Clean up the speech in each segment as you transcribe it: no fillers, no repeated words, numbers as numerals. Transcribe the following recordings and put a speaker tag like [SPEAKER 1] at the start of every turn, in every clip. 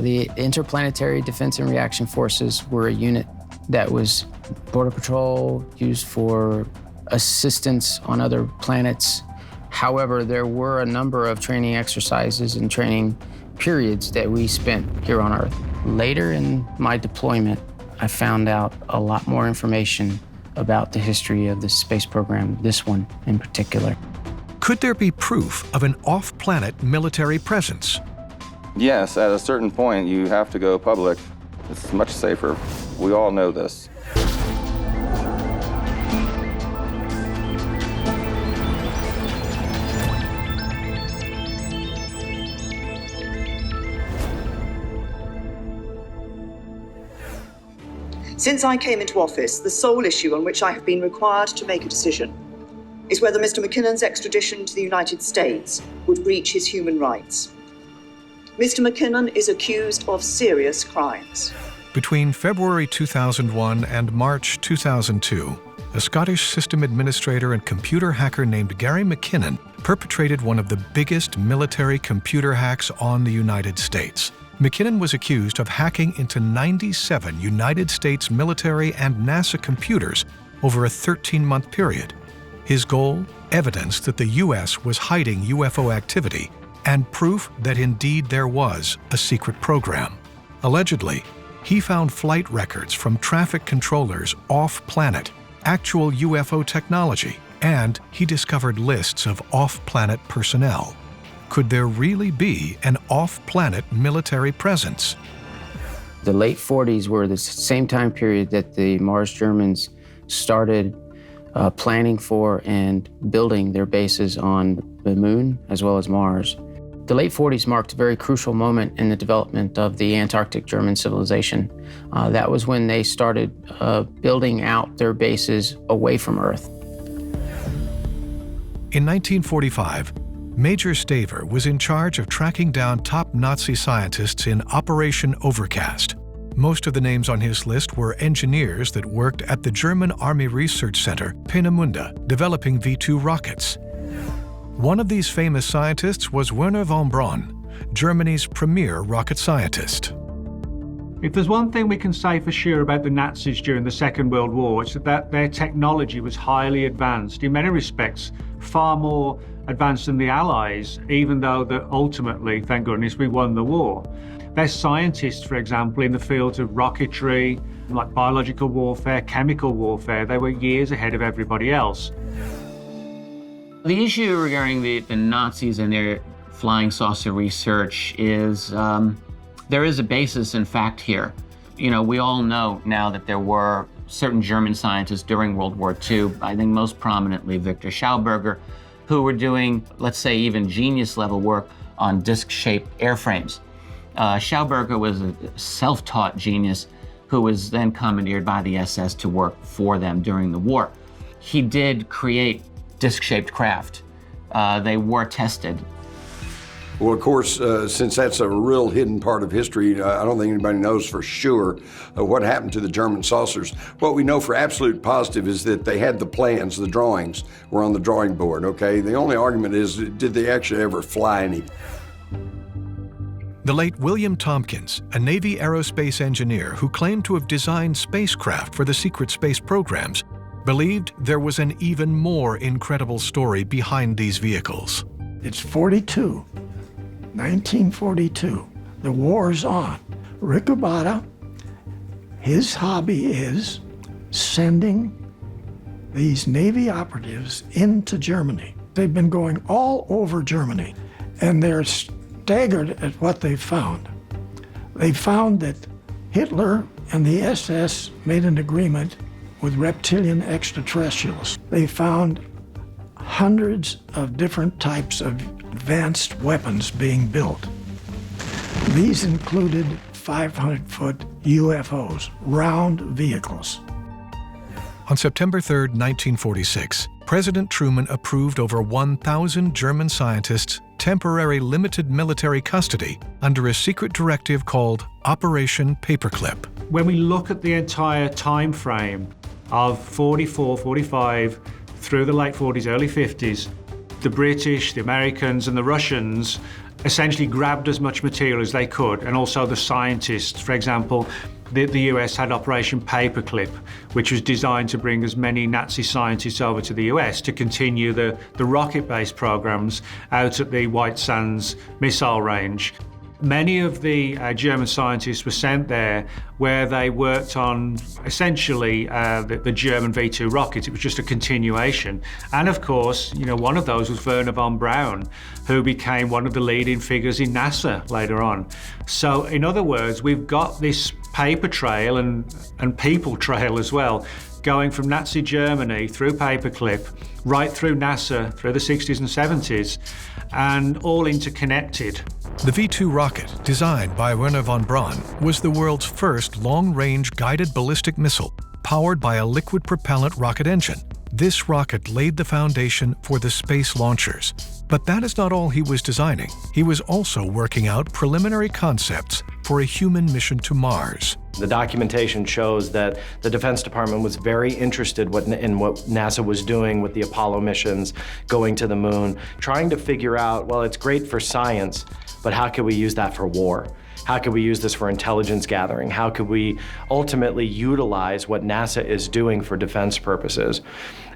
[SPEAKER 1] The Interplanetary Defense and Reaction Forces were a unit that was Border Patrol, used for assistance on other planets. However, there were a number of training exercises and training periods that we spent here on Earth. Later in my deployment, I found out a lot more information about the history of the space program, this one in particular.
[SPEAKER 2] Could there be proof of an off-planet military presence?
[SPEAKER 3] Yes, at a certain point, you have to go public. It's much safer. We all know this.
[SPEAKER 4] Since I came into office, the sole issue on which I have been required to make a decision is whether Mr. McKinnon's extradition to the United States would breach his human rights. Mr. McKinnon is accused of serious crimes.
[SPEAKER 2] Between February 2001 and March 2002, a Scottish system administrator and computer hacker named Gary McKinnon perpetrated one of the biggest military computer hacks on the United States. McKinnon was accused of hacking into 97 United States military and NASA computers over a 13-month period. His goal? Evidence that the U.S. was hiding UFO activity and proof that indeed there was a secret program. Allegedly, he found flight records from traffic controllers off-planet, actual UFO technology, and he discovered lists of off-planet personnel. Could there really be an off-planet military presence?
[SPEAKER 1] The late 40s were the same time period that the Mars Germans started planning for and building their bases on the Moon as well as Mars. The late 40s marked a very crucial moment in the development of the Antarctic German civilization. That was when they started building out their bases away from Earth.
[SPEAKER 2] In 1945, Major Staver was in charge of tracking down top Nazi scientists in Operation Overcast. Most of the names on his list were engineers that worked at the German Army Research Center, Peenemünde, developing V-2 rockets. One of these famous scientists was Wernher von Braun, Germany's premier rocket scientist.
[SPEAKER 5] If there's one thing we can say for sure about the Nazis during the Second World War, it's that their technology was highly advanced, in many respects far more advanced than the Allies, even though that ultimately, thank goodness, we won the war. Their scientists, for example, in the fields of rocketry, like biological warfare, chemical warfare, they were years ahead of everybody else.
[SPEAKER 6] The issue regarding the Nazis and their flying saucer research is there is a basis in fact here. You know, we all know now that there were certain German scientists during World War II, I think most prominently Victor Schauberger, who were doing, let's say, even genius-level work on disc-shaped airframes. Schauberger was a self-taught genius who was then commandeered by the SS to work for them during the war. He did create disc-shaped craft. They were tested.
[SPEAKER 7] Well, of course, since that's a real hidden part of history, I don't think anybody knows for sure what happened to the German saucers. What we know for absolute positive is that they had the plans, the drawings were on the drawing board, okay? The only argument is, did they actually ever fly any?
[SPEAKER 2] The late William Tompkins, a Navy aerospace engineer who claimed to have designed spacecraft for the secret space programs, believed there was an even more incredible story behind these vehicles.
[SPEAKER 8] It's 1942. The war's on. Rick Ubada, his hobby is sending these Navy operatives into Germany. They've been going all over Germany, and they're staggered at what they found. They found that Hitler and the SS made an agreement with reptilian extraterrestrials. They found hundreds of different types of advanced weapons being built. These included 500-foot UFOs, round vehicles.
[SPEAKER 2] On September 3, 1946, President Truman approved over 1,000 German scientists' temporary limited military custody under a secret directive called Operation Paperclip.
[SPEAKER 5] When we look at the entire time frame of 44, 45, through the late 40s, early 50s, the British, the Americans, and the Russians essentially grabbed as much material as they could, and also the scientists. For example, the US had Operation Paperclip, which was designed to bring as many Nazi scientists over to the US to continue the rocket-based programs out at the White Sands missile range. Many of the German scientists were sent there where they worked on essentially the German V2 rocket. It was just a continuation. And of course, one of those was Werner von Braun, who became one of the leading figures in NASA later on. So in other words, we've got this paper trail and people trail as well, going from Nazi Germany through Paperclip, right through NASA, through the 60s and 70s, and all interconnected.
[SPEAKER 2] The V2 rocket, designed by Werner von Braun, was the world's first long-range guided ballistic missile, powered by a liquid propellant rocket engine. This rocket laid the foundation for the space launchers. But that is not all he was designing. He was also working out preliminary concepts for a human mission to Mars.
[SPEAKER 9] The documentation shows that the Defense Department was very interested in what NASA was doing with the Apollo missions, going to the moon, trying to figure out, well, it's great for science, but how can we use that for war? How could we use this for intelligence gathering? How could we ultimately utilize what NASA is doing for defense purposes?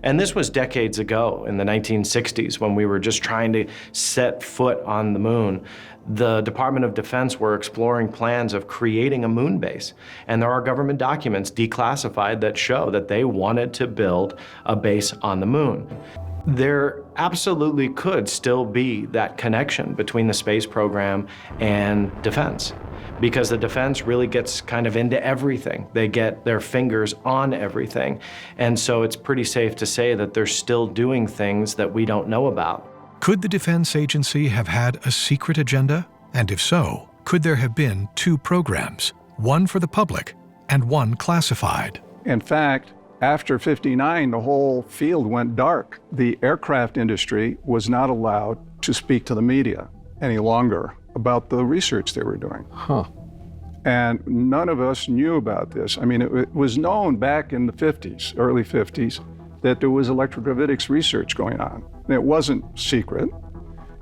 [SPEAKER 9] And this was decades ago in the 1960s when we were just trying to set foot on the moon. The Department of Defense were exploring plans of creating a moon base. And there are government documents declassified that show that they wanted to build a base on the moon. There absolutely could still be that connection between the space program and defense, because the defense really gets kind of into everything. They get their fingers on everything. And so it's pretty safe to say that they're still doing things that we don't know about.
[SPEAKER 2] Could the defense agency have had a secret agenda? And if so, could there have been two programs, one for the public and one classified?
[SPEAKER 10] In fact, after '59, the whole field went dark. The aircraft industry was not allowed to speak to the media any longer about the research they were doing. And none of us knew about this. I mean, it was known back in the 50s, early 50s, that there was electrodynamics research going on. And it wasn't secret.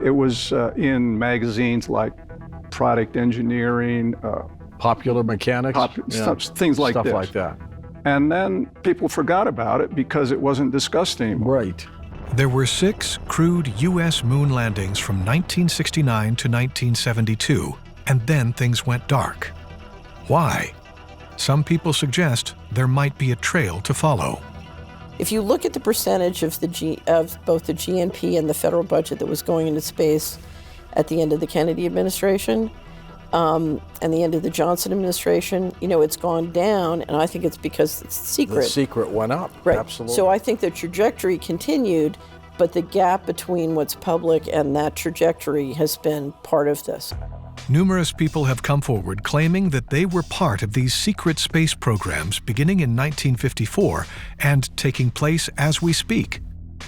[SPEAKER 10] It was in magazines like Product Engineering,
[SPEAKER 11] Popular Mechanics,
[SPEAKER 10] things like
[SPEAKER 11] stuff
[SPEAKER 10] this.
[SPEAKER 11] like that.
[SPEAKER 10] And then people forgot about it because it wasn't discussed anymore.
[SPEAKER 11] Right.
[SPEAKER 2] There were 6 crewed U.S. moon landings from 1969 to 1972, and then things went dark. Why? Some people suggest there might be a trail to follow.
[SPEAKER 12] If you look at the percentage of both the GNP and the federal budget that was going into space at the end of the Kennedy administration and the end of the Johnson administration, it's gone down, and I think it's because it's secret.
[SPEAKER 11] The secret went up,
[SPEAKER 12] right.
[SPEAKER 11] Absolutely.
[SPEAKER 12] So I think the trajectory continued, but the gap between what's public and that trajectory has been part of this.
[SPEAKER 2] Numerous people have come forward claiming that they were part of these secret space programs beginning in 1954 and taking place as we speak.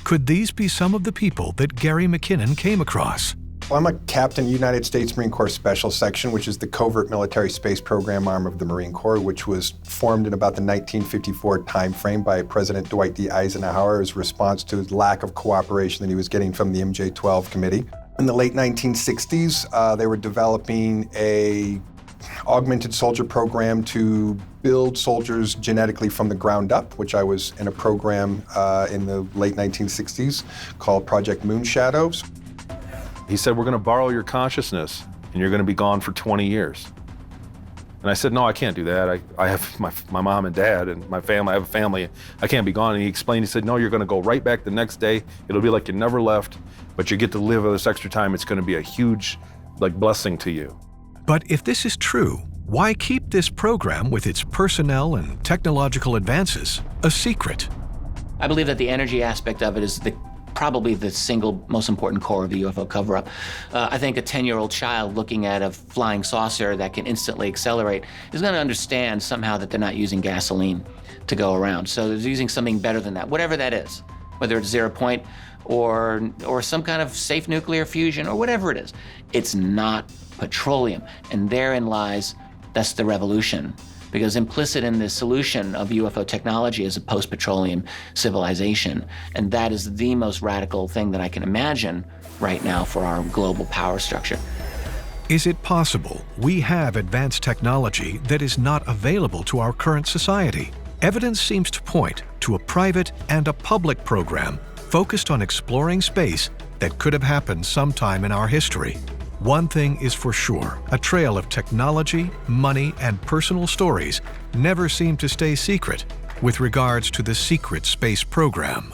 [SPEAKER 2] Could these be some of the people that Gary McKinnon came across?
[SPEAKER 13] Well, I'm a captain, United States Marine Corps Special Section, which is the covert military space program arm of the Marine Corps, which was formed in about the 1954 timeframe by President Dwight D. Eisenhower as response to his lack of cooperation that he was getting from the MJ-12 committee. In the late 1960s, they were developing a augmented soldier program to build soldiers genetically from the ground up, which I was in a program in the late 1960s called Project Moonshadows.
[SPEAKER 14] He said, we're going to borrow your consciousness and you're going to be gone for 20 years. And I said, no, I can't do that. I have my mom and dad and my family. I have a family. I can't be gone. And he explained, he said, no, you're going to go right back the next day. It'll be like you never left, but you get to live this extra time. It's going to be a huge blessing to you.
[SPEAKER 2] But if this is true, why keep this program with its personnel and technological advances a secret?
[SPEAKER 6] I believe that the energy aspect of it is probably the single most important core of the UFO cover-up. I think a 10-year-old child looking at a flying saucer that can instantly accelerate is going to understand somehow that they're not using gasoline to go around. So they're using something better than that, whatever that is, whether it's 0 point or some kind of safe nuclear fusion or whatever it is. It's not petroleum, and therein lies, that's the revolution. because implicit in the solution of UFO technology is a post-petroleum civilization, and that is the most radical thing that I can imagine right now for our global power structure.
[SPEAKER 2] Is it possible we have advanced technology that is not available to our current society? Evidence seems to point to a private and a public program focused on exploring space that could have happened sometime in our history. One thing is for sure, a trail of technology, money, and personal stories never seemed to stay secret with regards to the secret space program.